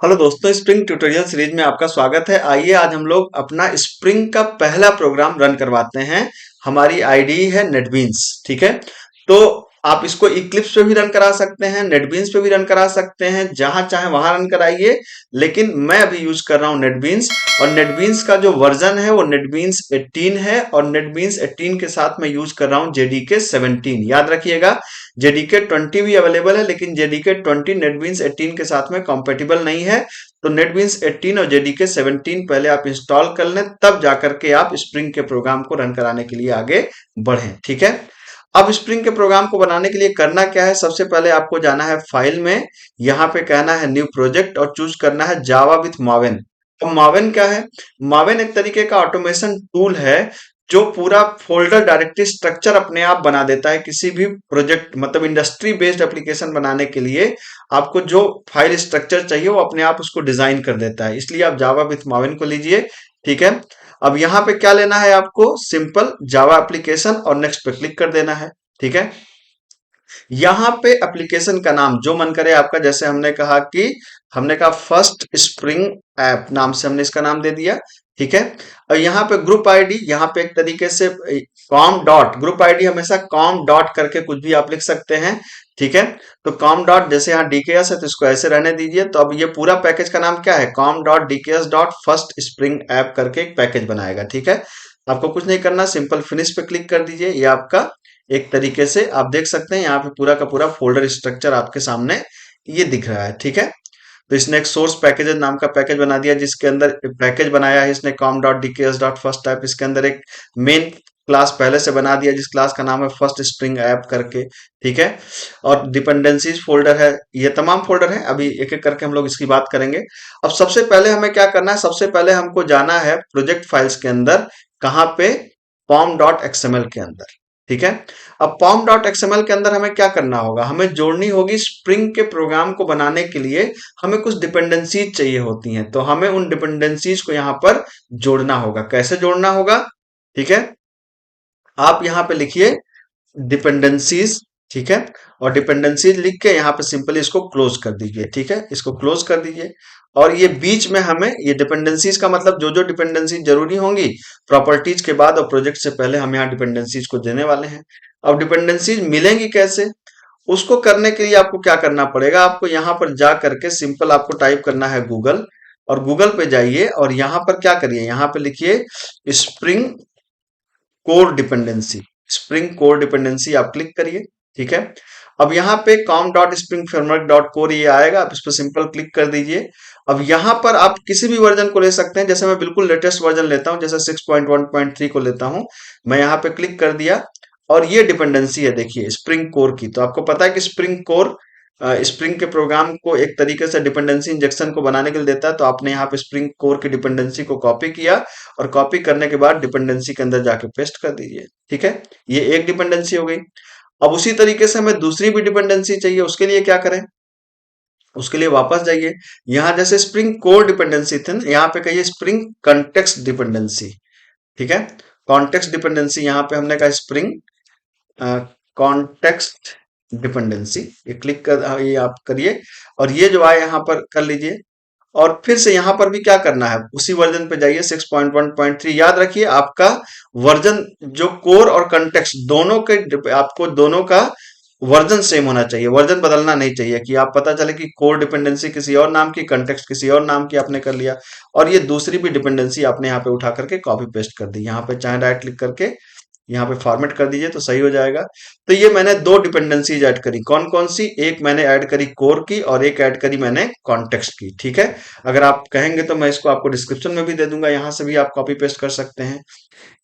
Hello दोस्तों, spring tutorial series में आपका स्वागत है। आइए आज हम लोग अपना स्प्रिंग का पहला प्रोग्राम रन करवाते हैं। हमारी आईडी है नेटबीन्स। ठीक है, तो आप इसको इक्लिप्स पे भी रन करा सकते हैं, नेटबीन्स पे भी रन करा सकते हैं, जहां चाहे वहां रन कराइए। लेकिन मैं अभी यूज कर रहा हूं नेटबीन्स, और नेटबीन्स का जो वर्जन है वो नेटबीन्स 18 है, और नेटबीन्स 18 के साथ मैं यूज कर रहा हूं जेडीके 17। याद रखिएगा, जेडीके 20 भी अवेलेबल है, लेकिन जेडीके 20 नेटबीन्स 18 के साथ में कंपेटिबल नहीं है। तो नेटबीन्स 18 और जेडीके 17 पहले आप इंस्टॉल कर लें, तब जाकर के आप स्प्रिंग के प्रोग्राम को रन कराने के लिए आगे बढ़ें। ठीक है, अब स्प्रिंग के प्रोग्राम को बनाने के लिए करना क्या है, सबसे पहले आपको जाना है फाइल में, यहाँ पे कहना है न्यू प्रोजेक्ट और चूज करना है जावा विथ मावेन। तो मावेन क्या है? मावेन एक तरीके का ऑटोमेशन टूल है जो पूरा फोल्डर डायरेक्टरी स्ट्रक्चर अपने आप बना देता है। किसी भी प्रोजेक्ट मतलब इंडस्ट्री बेस्ड एप्लीकेशन बनाने के लिए आपको जो फाइल स्ट्रक्चर चाहिए वो अपने आप उसको डिजाइन कर देता है, इसलिए आप जावा विथ माविन को लीजिए। ठीक है, अब यहाँ पे क्या लेना है आपको? सिंपल जावा एप्लीकेशन और नेक्स्ट पे क्लिक कर देना है। ठीक है, यहाँ पे एप्लीकेशन का नाम जो मन करे आपका, जैसे हमने कहा फर्स्ट स्प्रिंग ऐप नाम से हमने इसका नाम दे दिया। ठीक है, और यहाँ पे ग्रुप आईडी, यहाँ पे एक तरीके से कॉम डॉट, ग्रुप आईडी हमेशा कॉम डॉट करके कुछ भी आप लिख सकते हैं। ठीक है, तो कॉम डॉट, जैसे यहाँ डीकेएस है तो इसको ऐसे रहने दीजिए। तो अब ये पूरा पैकेज का नाम क्या है? Com dot DKS dot first spring app करके एक पैकेज बनाएगा। ठीक है, आपको कुछ नहीं करना, सिंपल फिनिश पे क्लिक कर दीजिए। ये आपका एक तरीके से आप देख सकते हैं, यहाँ पे पूरा का पूरा फोल्डर स्ट्रक्चर आपके सामने ये दिख रहा है। ठीक है, तो इसने एक सोर्स पैकेज नाम का पैकेज बना दिया, जिसके अंदर पैकेज बनाया है इसने com dot DKS dot first app. इसके अंदर एक मेन क्लास पहले से बना दिया, जिस क्लास का नाम है फर्स्ट स्प्रिंग ऐप करके। ठीक है, और डिपेंडेंसीज फोल्डर है, ये तमाम फोल्डर है। अभी एक एक करके हम लोग इसकी बात करेंगे। अब सबसे पहले हमें क्या करना है? सबसे पहले हमको जाना है प्रोजेक्ट फाइल्स के अंदर, कहाँ पे? पॉम डॉट एक्सएमएल के अंदर। ठीक है, अब पॉम डॉट एक्सएमएल के अंदर हमें क्या करना होगा? हमें जोड़नी होगी स्प्रिंग के प्रोग्राम को बनाने के लिए हमें कुछ डिपेंडेंसीज चाहिए होती हैं, तो हमें उन डिपेंडेंसीज को यहाँ पर जोड़ना होगा। कैसे जोड़ना होगा? ठीक है, आप यहाँ पे लिखिए डिपेंडेंसीज। ठीक है, और डिपेंडेंसीज लिख के यहाँ पे सिंपली इसको क्लोज कर दीजिए। ठीक है, इसको क्लोज कर दीजिए, और ये बीच में हमें ये डिपेंडेंसीज का मतलब जो जो डिपेंडेंसी जरूरी होंगी प्रॉपर्टीज के बाद और प्रोजेक्ट से पहले हम यहाँ डिपेंडेंसीज को देने वाले हैं। अब डिपेंडेंसीज मिलेंगी कैसे? उसको करने के लिए आपको क्या करना पड़ेगा? आपको यहाँ पर जा करके सिंपल आपको टाइप करना है गूगल, और गूगल पे जाइए और यहाँ पर क्या करिए? यहाँ पे लिखिए spring core dependency. Spring core dependency आप क्लिक करिए। ठीक है, अब यहाँ पे com dot spring framework dot core ये आएगा, आप इस पर सिंपल क्लिक कर दीजिए। अब यहाँ पर आप किसी भी वर्जन को ले सकते हैं, जैसे मैं बिल्कुल लेटेस्ट वर्जन लेता हूँ, जैसे 6.1.3 को लेता हूँ। मैं यहाँ पे क्लिक कर दिया, और ये डिपेंडेंसी है देखिए स्प्रिंग कोर की। तो आपको पता है कि स्प्रिंग कोर स्प्रिंग के प्रोग्राम को एक तरीके से डिपेंडेंसी इंजेक्शन को बनाने के लिए देता है। तो आपने यहाँ पे स्प्रिंग कोर की डिपेंडेंसी को कॉपी किया, और कॉपी करने के बाद डिपेंडेंसी के अंदर जाके पेस्ट कर दीजिए। ठीक है, ये एक डिपेंडेंसी हो गई। अब उसी तरीके से हमें दूसरी भी डिपेंडेंसी चाहिए, उसके लिए क्या करें? उसके लिए वापस जाइए, यहाँ जैसे स्प्रिंग कोर डिपेंडेंसी थी ना, यहाँ पे कहिए स्प्रिंग कॉन्टेक्स्ट डिपेंडेंसी। ठीक है, कॉन्टेक्स्ट डिपेंडेंसी, यहाँ पे हमने कहा स्प्रिंग कॉन्टेक्स्ट डिपेंडेंसी। ये क्लिक कर, ये आप करिए, और ये जो आए यहाँ पर कर लीजिए। और फिर से यहाँ पर भी क्या करना है? उसी वर्जन पे जाइए 6.1.3। याद रखिए आपका वर्जन जो कोर और कंटेक्स्ट दोनों के, आपको दोनों का वर्जन सेम होना चाहिए, वर्जन बदलना नहीं चाहिए कि आप पता चले कि कोर डिपेंडेंसी किसी और नाम की, कंटेक्स्ट किसी और नाम की आपने कर लिया, और ये दूसरी भी डिपेंडेंसी आपने यहाँ पे उठा करके कॉपी पेस्ट कर दी। यहाँ पे चाहे राइट क्लिक करके यहाँ पे फॉर्मेट कर दीजिए तो सही हो जाएगा। तो ये मैंने दो डिपेंडेंसीज ऐड करी। कौन कौन सी? एक मैंने ऐड करी कोर की, और एक ऐड करी मैंने कॉन्टेक्स्ट की। ठीक है, अगर आप कहेंगे तो मैं इसको आपको डिस्क्रिप्शन में भी दे दूंगा, यहाँ से भी आप कॉपी पेस्ट कर सकते हैं।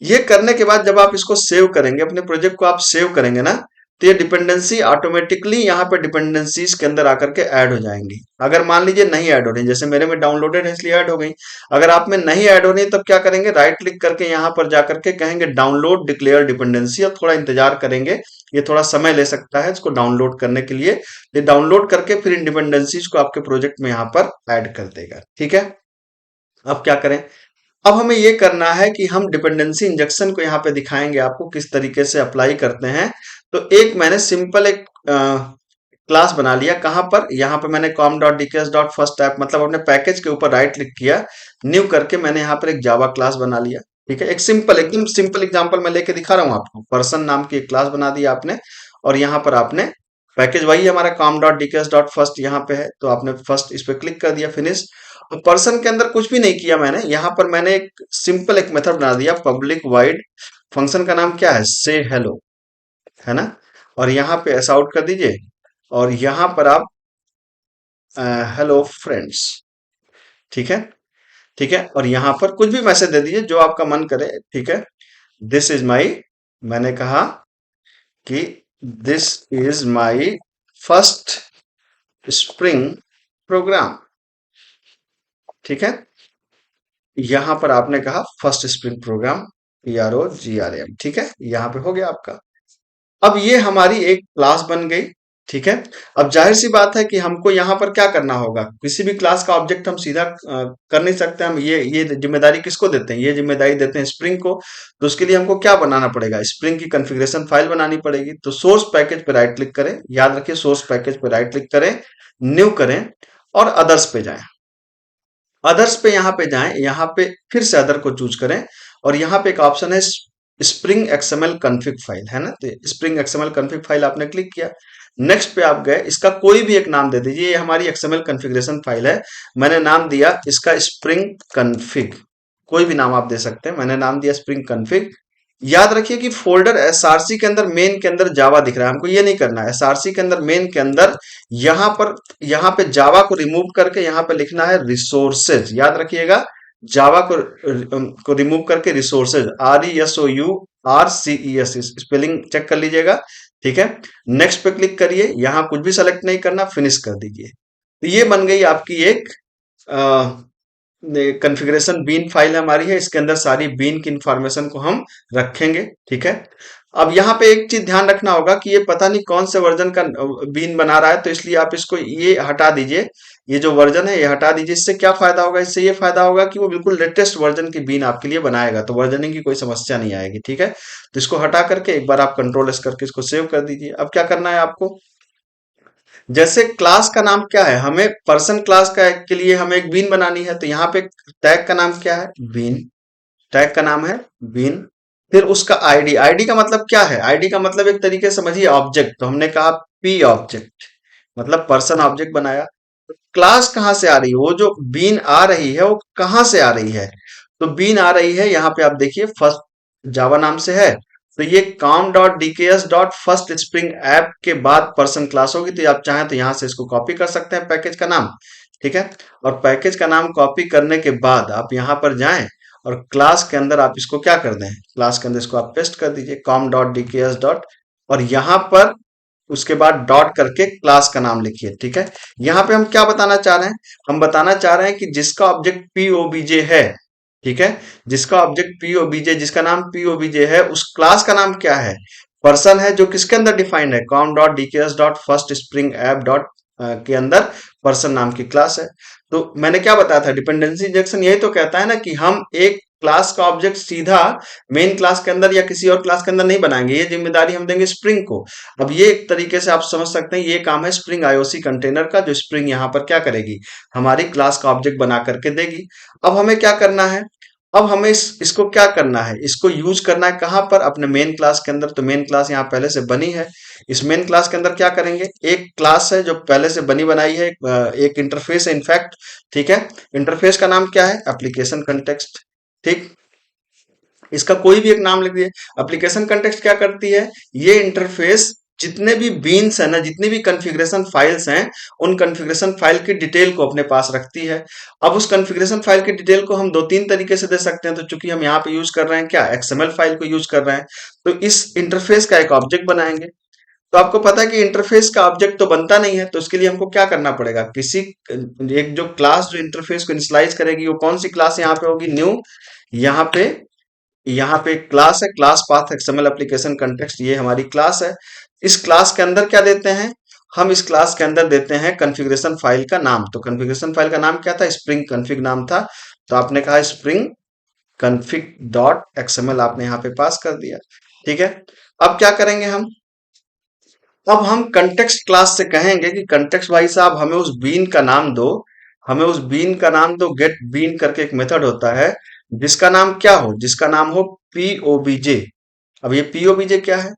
ये करने के बाद जब आप इसको सेव करेंगे, अपने प्रोजेक्ट को आप सेव करेंगे ना, तो ये डिपेंडेंसी ऑटोमेटिकली यहाँ पे डिपेंडेंसीज के अंदर आकर के ऐड हो जाएंगी। अगर मान लीजिए नहीं ऐड हो रही, जैसे मेरे में डाउनलोडेड है इसलिए ऐड हो गई। अगर आप में नहीं ऐड हो रही तब क्या करेंगे? राइट क्लिक करके यहाँ पर जाकर के कहेंगे डाउनलोड डिक्लेयर डिपेंडेंसी, और थोड़ा इंतजार करेंगे, ये थोड़ा समय ले सकता है इसको डाउनलोड करने के लिए। ये डाउनलोड करके फिर इन डिपेंडेंसीज को आपके प्रोजेक्ट में यहाँ पर ऐड कर देगा। ठीक है, अब क्या करें? अब हमें ये करना है कि हम डिपेंडेंसी इंजेक्शन को यहाँ पे दिखाएंगे आपको किस तरीके से अप्लाई करते हैं। तो एक मैंने सिंपल एक क्लास बना लिया। कहां पर? यहाँ पे मैंने com.dks.first ऐप मतलब अपने पैकेज के ऊपर राइट क्लिक किया, न्यू करके मैंने यहाँ पर एक जावा क्लास बना लिया। ठीक है, एक सिंपल एकदम सिंपल एग्जांपल मैं लेके दिखा रहा हूँ आपको। पर्सन नाम की एक क्लास बना दी आपने, और यहाँ पर आपने पैकेज वही हमारा com.dks.first यहाँ पे है, तो आपने फर्स्ट इस पे क्लिक कर दिया, फिनिश। और पर्सन के अंदर कुछ भी नहीं किया मैंने, यहाँ पर मैंने एक सिंपल एक मेथड बना दिया, पब्लिक वाइड फंक्शन का नाम क्या है? से हेलो, है ना। और यहाँ पे ऐसा आउट कर दीजिए, और यहाँ पर आप हेलो फ्रेंड्स, ठीक है, ठीक है। और यहाँ पर कुछ भी मैसेज दे दीजिए जो आपका मन करे, ठीक है। दिस इज माई, मैंने कहा कि this is my first spring program, ठीक है। यहां पर आपने कहा फर्स्ट स्प्रिंग प्रोग्राम, PROGRAM, ठीक है, यहां पे हो गया आपका। अब ये हमारी एक क्लास बन गई, ठीक है। अब जाहिर सी बात है कि हमको यहाँ पर क्या करना होगा, किसी भी क्लास का ऑब्जेक्ट हम सीधा कर नहीं सकते। हम ये जिम्मेदारी किसको देते हैं? ये जिम्मेदारी देते हैं स्प्रिंग को। तो उसके लिए हमको क्या बनाना पड़ेगा? स्प्रिंग की कॉन्फ़िगरेशन फाइल बनानी पड़ेगी। तो सोर्स पैकेज पे राइट क्लिक करें, याद रखिए सोर्स पैकेज पे राइट क्लिक करें, न्यू करें, और अदर्स पे जाएं। अदर्स पे यहाँ पे जाएं, यहाँ पे फिर से अदर को चूज करें, और यहाँ पे एक ऑप्शन है स्प्रिंग एक्सएमएल कॉन्फ़िग फाइल, है ना। तो स्प्रिंग एक्सएमएल कॉन्फ़िग फाइल आपने क्लिक किया, नेक्स्ट पे आप गए, इसका कोई भी एक नाम दे दीजिए। ये हमारी एक्सएमएल कॉन्फ़िगरेशन फाइल है, मैंने नाम दिया इसका स्प्रिंग कॉन्फ़िग। कोई भी नाम आप दे सकते हैं, मैंने नाम दिया स्प्रिंग कॉन्फ़िग। याद रखिए कि फोल्डर एसआरसी के अंदर मेन के अंदर जावा दिख रहा है, हमको ये नहीं करना है। एसआरसी के अंदर मेन के अंदर यहाँ पर, यहाँ पे जावा को रिमूव करके यहाँ पे लिखना है रिसोर्सेज, याद रखिएगा। जावा को रिमूव करके रिसोर्सेज, RESOURCES, स्पेलिंग चेक कर लीजिएगा, ठीक है। नेक्स्ट पे क्लिक करिए, यहाँ कुछ भी सेलेक्ट नहीं करना, फिनिश कर दीजिए। तो ये बन गई आपकी एक कॉन्फ़िगरेशन बीन फाइल हमारी है, इसके अंदर सारी बीन की इंफॉर्मेशन को हम रखेंगे, ठीक है। अब यहाँ पे एक चीज ध्यान रखना होगा कि ये पता नहीं कौन से वर्जन का बीन बना रहा है, तो इसलिए आप इसको ये हटा दीजिए, ये जो वर्जन है ये हटा दीजिए। इससे क्या फायदा होगा? इससे ये फायदा होगा कि वो बिल्कुल लेटेस्ट वर्जन की बीन आपके लिए बनाएगा, तो वर्जनिंग की कोई समस्या नहीं आएगी, ठीक है। तो इसको हटा करके एक बार आप कंट्रोल S करके इसको सेव कर दीजिए। अब क्या करना है आपको, जैसे क्लास का नाम क्या है, हमें पर्सन क्लास का के लिए हमें एक बीन बनानी है, तो यहाँ पे टैग का नाम क्या है? बीन, टैग का नाम है बीन। फिर उसका आईडी, आईडी का मतलब क्या है? आईडी का मतलब एक तरीके से समझिए ऑब्जेक्ट, तो हमने कहा पी ऑब्जेक्ट, मतलब पर्सन ऑब्जेक्ट बनाया। क्लास कहाँ से आ रही है? वो जो बीन आ रही है वो कहाँ से आ रही है? तो बीन आ रही है, यहाँ पे आप देखिए फर्स्ट जावा नाम से है, तो ये com.dks.first स्प्रिंग ऐप के बाद पर्सन क्लास होगी। तो आप चाहें तो यहाँ से इसको कॉपी कर सकते हैं पैकेज का नाम, ठीक है। और पैकेज का नाम कॉपी करने के बाद आप यहाँ पर जाएं, और क्लास के अंदर आप इसको क्या कर दें, क्लास के अंदर इसको आप पेस्ट कर दीजिए com.dks. और यहाँ पर उसके बाद डॉट करके क्लास का नाम लिखिए, ठीक है। यहाँ पे हम क्या बताना चाह रहे हैं? हम बताना चाह रहे हैं कि जिसका ऑब्जेक्ट POBJ है, ठीक है, जिसका ऑब्जेक्ट POBJ, जिसका नाम POBJ है, उस क्लास का नाम क्या है? पर्सन है, जो किसके अंदर डिफाइंड है? com.dks.first spring app डॉट के अंदर पर्सन नाम की क्लास है। तो मैंने क्या बताया था, डिपेंडेंसी इंजेक्शन यही तो कहता है ना कि हम एक क्लास का ऑब्जेक्ट सीधा मेन क्लास के अंदर या किसी और क्लास के अंदर नहीं बनाएंगे, ये जिम्मेदारी हम देंगे स्प्रिंग को। अब ये एक तरीके से आप समझ सकते हैं, ये काम है स्प्रिंग IOC कंटेनर का, जो स्प्रिंग यहाँ पर क्या करेगी, हमारी क्लास का ऑब्जेक्ट बना करके देगी। अब हमें क्या करना है, अब हमें इसको क्या करना है, इसको यूज करना है कहाँ पर? अपने मेन क्लास के अंदर। तो मेन क्लास यहाँ पहले से बनी है, इस मेन क्लास के अंदर क्या करेंगे, एक क्लास है जो पहले से बनी बनाई है, एक इंटरफेस है इनफैक्ट, ठीक है। इंटरफेस का नाम क्या है? एप्लीकेशन कंटेक्स्ट, ठीक। इसका कोई भी एक नाम लिख दिए। एप्लीकेशन कंटेक्स्ट क्या करती है, ये इंटरफेस जितने भी बीन्स है ना, जितनी भी कॉन्फ़िगरेशन फाइल्स हैं, उन कॉन्फ़िगरेशन फाइल की डिटेल को अपने पास रखती है। अब उस कॉन्फ़िगरेशन फाइल की डिटेल को हम दो तीन तरीके से दे सकते हैं। तो चूंकि हम यहाँ पे यूज कर रहे हैं क्या, XML फाइल को यूज कर रहे हैं, तो इस इंटरफेस का एक ऑब्जेक्ट बनाएंगे। तो आपको पता है कि इंटरफेस का ऑब्जेक्ट तो बनता नहीं है, तो इसके लिए हमको क्या करना पड़ेगा, किसी एक जो क्लास जो इंटरफेस को इनिशियलाइज करेगी, वो कौन सी क्लास यहाँ पे होगी? न्यू। यहाँ पे एक क्लास है, class path XML application context, ये हमारी क्लास है। इस क्लास के अंदर क्या देते हैं, हम इस क्लास के अंदर देते हैं कॉन्फ़िगरेशन फाइल का नाम। तो कॉन्फ़िगरेशन फाइल का नाम क्या था? स्प्रिंग कॉन्फ़िग नाम था। तो आपने कहा स्प्रिंग कॉन्फ़िग डॉट XML, आपने यहाँ पे पास कर दिया, ठीक है। अब क्या करेंगे हम, अब हम कंटेक्स्ट क्लास से कहेंगे कि कंटेक्स्ट भाई साहब हमें उस बीन का नाम दो, हमें उस बीन का नाम दो। गेट बीन करके एक मेथड होता है जिसका नाम क्या हो, जिसका नाम हो पीओबीजे। अब ये पीओबीजे क्या है?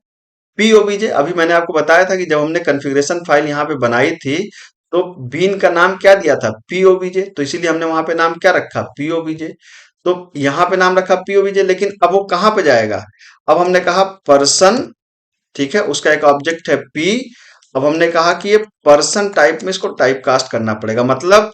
पीओबीजे अभी मैंने आपको बताया था कि जब हमने कॉन्फ़िगरेशन फाइल यहाँ पे बनाई थी तो बीन का नाम क्या दिया था? पीओबीजे। तो इसीलिए हमने वहां पे नाम क्या रखा? पीओबीजे। तो यहाँ पे नाम रखा पीओबीजे, लेकिन अब वो कहाँ पे जाएगा? अब हमने कहा पर्सन, ठीक है, उसका एक ऑब्जेक्ट है पी। अब हमने कहा कि ये पर्सन टाइप में इसको टाइप कास्ट करना पड़ेगा। मतलब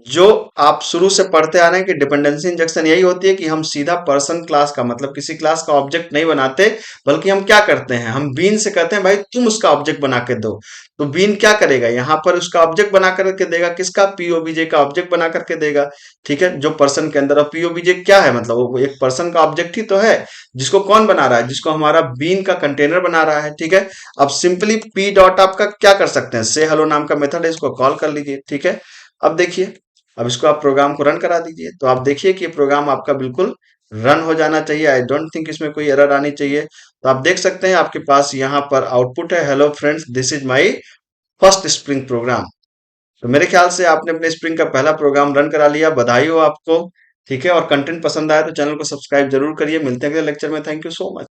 जो आप शुरू से पढ़ते आ रहे हैं कि डिपेंडेंसी इंजेक्शन यही होती है कि हम सीधा पर्सन क्लास का मतलब किसी क्लास का ऑब्जेक्ट नहीं बनाते, बल्कि हम क्या करते हैं, हम बीन से कहते हैं भाई तुम उसका ऑब्जेक्ट बना के दो। तो बीन क्या करेगा, यहाँ पर उसका ऑब्जेक्ट बना करके देगा, किसका? पीओबीजे का ऑब्जेक्ट बना करके देगा। ठीक है, जो पर्सन के अंदर। और पीओबीजे क्या है? मतलब वो एक पर्सन का ऑब्जेक्ट ही तो है, जिसको कौन बना रहा है? जिसको हमारा बीन का कंटेनर बना रहा है। ठीक है, अब सिंपली पी डॉट आपका क्या कर सकते हैं, से हेलो नाम का मेथड है, इसको कॉल कर लीजिए। ठीक है, अब देखिए, अब इसको आप प्रोग्राम को रन करा दीजिए, तो आप देखिए कि ये प्रोग्राम आपका बिल्कुल रन हो जाना चाहिए। आई डोंट थिंक इसमें कोई एरर आनी चाहिए। तो आप देख सकते हैं आपके पास यहाँ पर आउटपुट है, hello friends this is my first spring program. तो मेरे ख्याल से आपने अपने स्प्रिंग का पहला प्रोग्राम रन करा लिया, बधाई हो आपको। ठीक है, और कंटेंट पसंद आया तो चैनल को सब्सक्राइब जरूर करिए। मिलते हैं अगले लेक्चर में। Thank you so much.